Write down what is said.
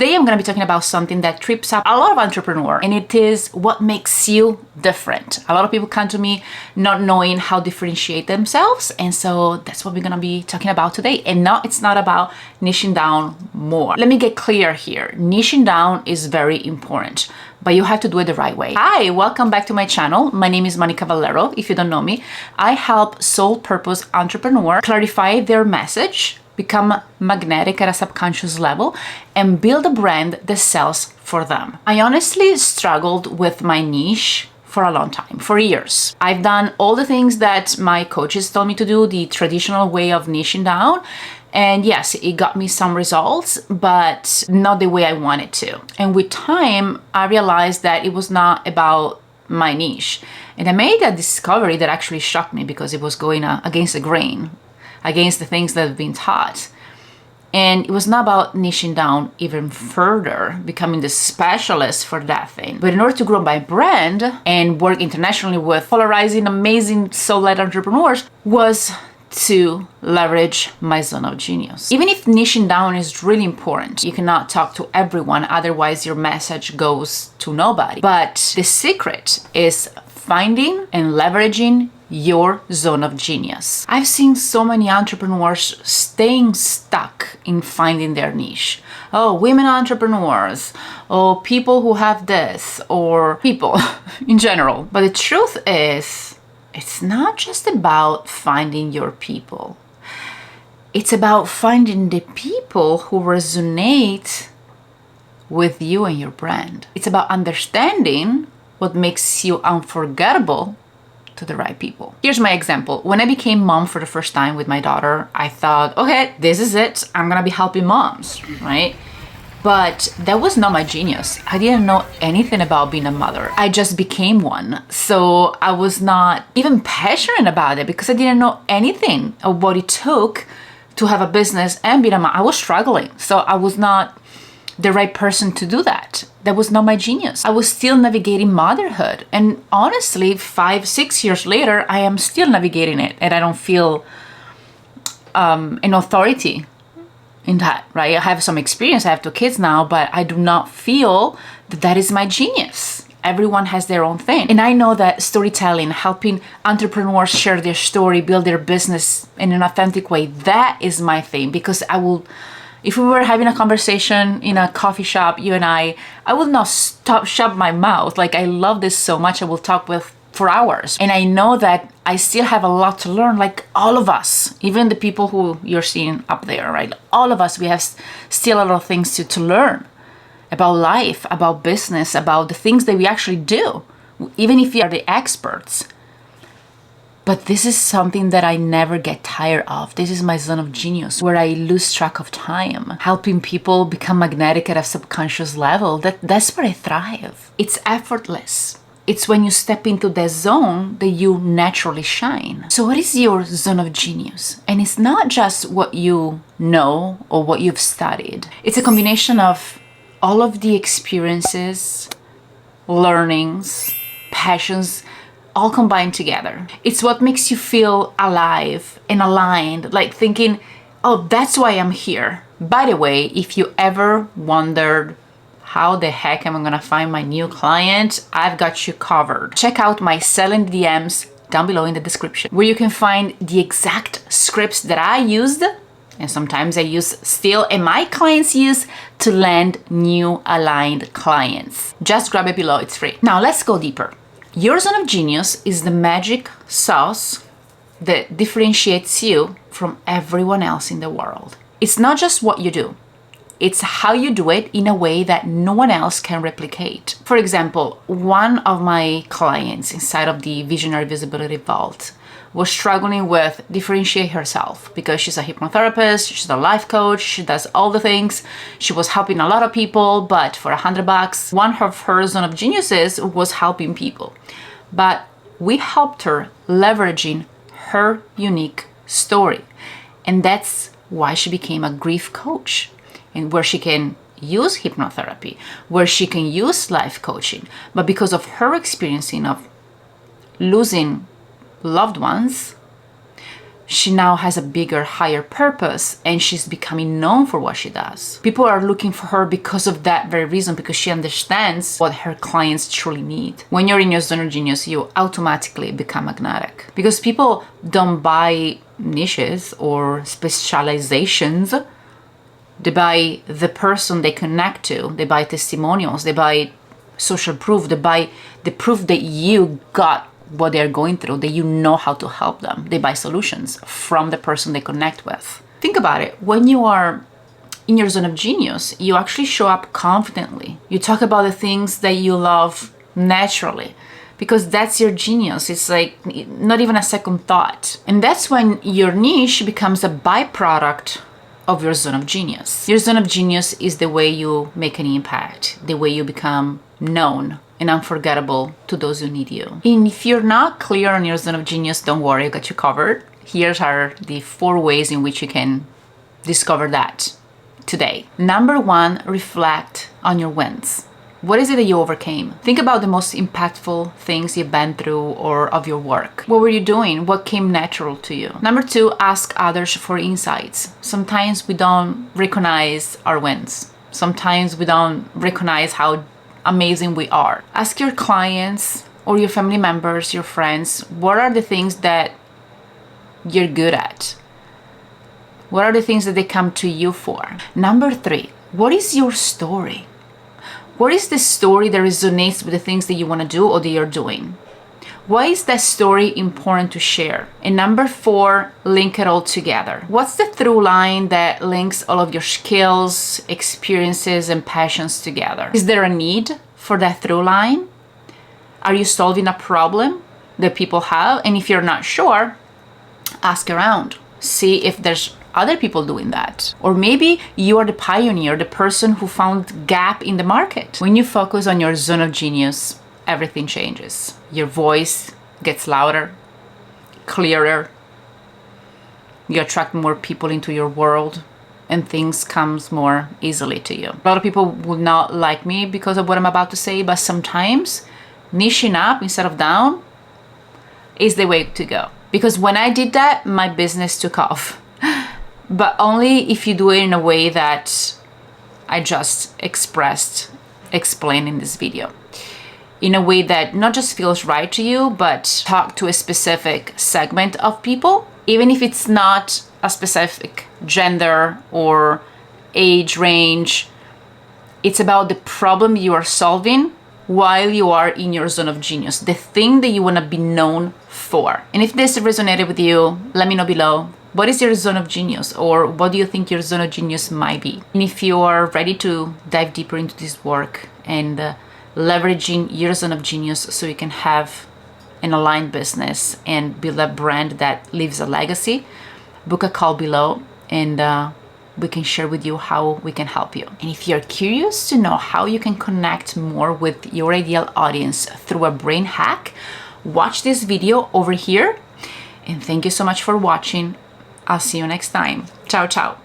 Today I'm going to be talking about something that trips up a lot of entrepreneurs, and it is what makes you different. A lot of people come to me not knowing how to differentiate themselves, and so that's what we're going to be talking about today. And no, it's not about niching down more. Let me get clear here. Niching down is very important, but you have to do it the right way. Hi, welcome back to my channel. My name is Vallero. If you don't know me, I help sole purpose entrepreneurs clarify their message, become magnetic at a subconscious level, and build a brand that sells for them. I honestly struggled with my niche for a long time, for years. I've done all the things that my coaches told me to do, the traditional way of niching down. And yes, it got me some results, but not the way I wanted to. And with time, I realized that it was not about my niche. And I made a discovery that actually shocked me because it was going against the grain, against the things that have been taught. And it was not about niching down even further, becoming the specialist for that thing. But in order to grow my brand and work internationally with polarizing, amazing soul-led entrepreneurs, was to leverage my zone of genius. Even if niching down is really important, you cannot talk to everyone, otherwise your message goes to nobody. But the secret is finding and leveraging your zone of genius. I've seen so many entrepreneurs staying stuck in finding their niche. Oh, women entrepreneurs, or people who have this, or people in general. But the truth is, it's not just about finding your people. It's about finding the people who resonate with you and your brand. It's about understanding what makes you unforgettable to the right people. Here's my example. When I became mom for the first time with my daughter, I thought, okay, this is it. I'm gonna be helping moms, right? But that was not my genius. I didn't know anything about being a mother. I just became one. So I was not even passionate about it because I didn't know anything of what it took to have a business and be a mom. I was struggling. So I was not the right person to do that. That was not my genius. I was still navigating motherhood. And honestly, 5-6 years later, I am still navigating it. And I don't feel an authority in that, right? I have some experience. I have 2 kids now, but I do not feel that that is my genius. Everyone has their own thing. And I know that storytelling, helping entrepreneurs share their story, build their business in an authentic way, that is my thing. Because if we were having a conversation in a coffee shop, you and I will not shut my mouth. Like, I love this so much. I will talk for hours. And I know that I still have a lot to learn, like all of us, even the people who you're seeing up there, right? All of us, we have still a lot of things to learn about life, about business, about the things that we actually do, even if we are the experts. But this is something that I never get tired of. This is my zone of genius, where I lose track of time, helping people become magnetic at a subconscious level. That's where I thrive. It's effortless. It's when you step into that zone that you naturally shine. So what is your zone of genius? And it's not just what you know or what you've studied. It's a combination of all of the experiences, learnings, passions, all combined together. It's what makes you feel alive and aligned, like thinking, oh, that's why I'm here. By the way, if you ever wondered how the heck am I gonna find my new client, I've got you covered. Check out my Selling DMs down below in the description, where you can find the exact scripts that I used, and sometimes I use still, and my clients use to land new aligned clients. Just grab it below, it's free. Now let's go deeper. Your zone of genius is the magic sauce that differentiates you from everyone else in the world. It's not just what you do. It's how you do it in a way that no one else can replicate. For example, one of my clients inside of the Visionary Visibility Vault was struggling with differentiate herself because she's a hypnotherapist, she's a life coach, she does all the things. She was helping a lot of people, but for $100, one of her zone of geniuses was helping people. But we helped her leveraging her unique story. And that's why she became a grief coach, and where she can use hypnotherapy, where she can use life coaching. But because of her experiencing of losing loved ones, she now has a bigger, higher purpose, and she's becoming known for what she does. People are looking for her because of that very reason, because she understands what her clients truly need. When you're in your zone of genius, you automatically become magnetic, because people don't buy niches or specializations. They buy the person they connect to. They buy testimonials. They buy social proof. They buy the proof that you got what they're going through, that you know how to help them. They buy solutions from the person they connect with. Think about it. When you are in your zone of genius, you actually show up confidently. You talk about the things that you love naturally, because that's your genius. It's like not even a second thought. And that's when your niche becomes a byproduct of your zone of genius. Your zone of genius is the way you make an impact, the way you become known and unforgettable to those who need you. And if you're not clear on your zone of genius, don't worry, I got you covered. Here are the 4 ways in which you can discover that today. Number 1, reflect on your wins. What is it that you overcame? Think about the most impactful things you've been through or of your work. What were you doing? What came natural to you? Number 2, ask others for insights. Sometimes we don't recognize our wins. Sometimes we don't recognize how amazing we are. Ask your clients or your family members, your friends, what are the things that you're good at? What are the things that they come to you for? Number 3, what is your story? What is the story that resonates with the things that you want to do or that you're doing? Why is that story important to share? And number 4, link it all together. What's the through line that links all of your skills, experiences, and passions together? Is there a need for that through line? Are you solving a problem that people have? And if you're not sure, ask around. See if there's other people doing that. Or maybe you are the pioneer, the person who found gap in the market. When you focus on your zone of genius, everything changes. Your voice gets louder, clearer. You attract more people into your world, and things comes more easily to you. A lot of people will not like me because of what I'm about to say, but sometimes niching up instead of down is the way to go. Because when I did that, my business took off. But only if you do it in a way that I just explained in this video. In a way that not just feels right to you, but talk to a specific segment of people, even if it's not a specific gender or age range. It's about the problem you are solving while you are in your zone of genius, the thing that you want to be known for. And if this resonated with you, let me know below. What is your zone of genius, or what do you think your zone of genius might be? And if you are ready to dive deeper into this work and leveraging your zone of genius so you can have an aligned business and build a brand that leaves a legacy, book a call below and we can share with you how we can help you. And if you're curious to know how you can connect more with your ideal audience through a brain hack, watch this video over here. And thank you so much for watching. I'll see you next time. Ciao, ciao.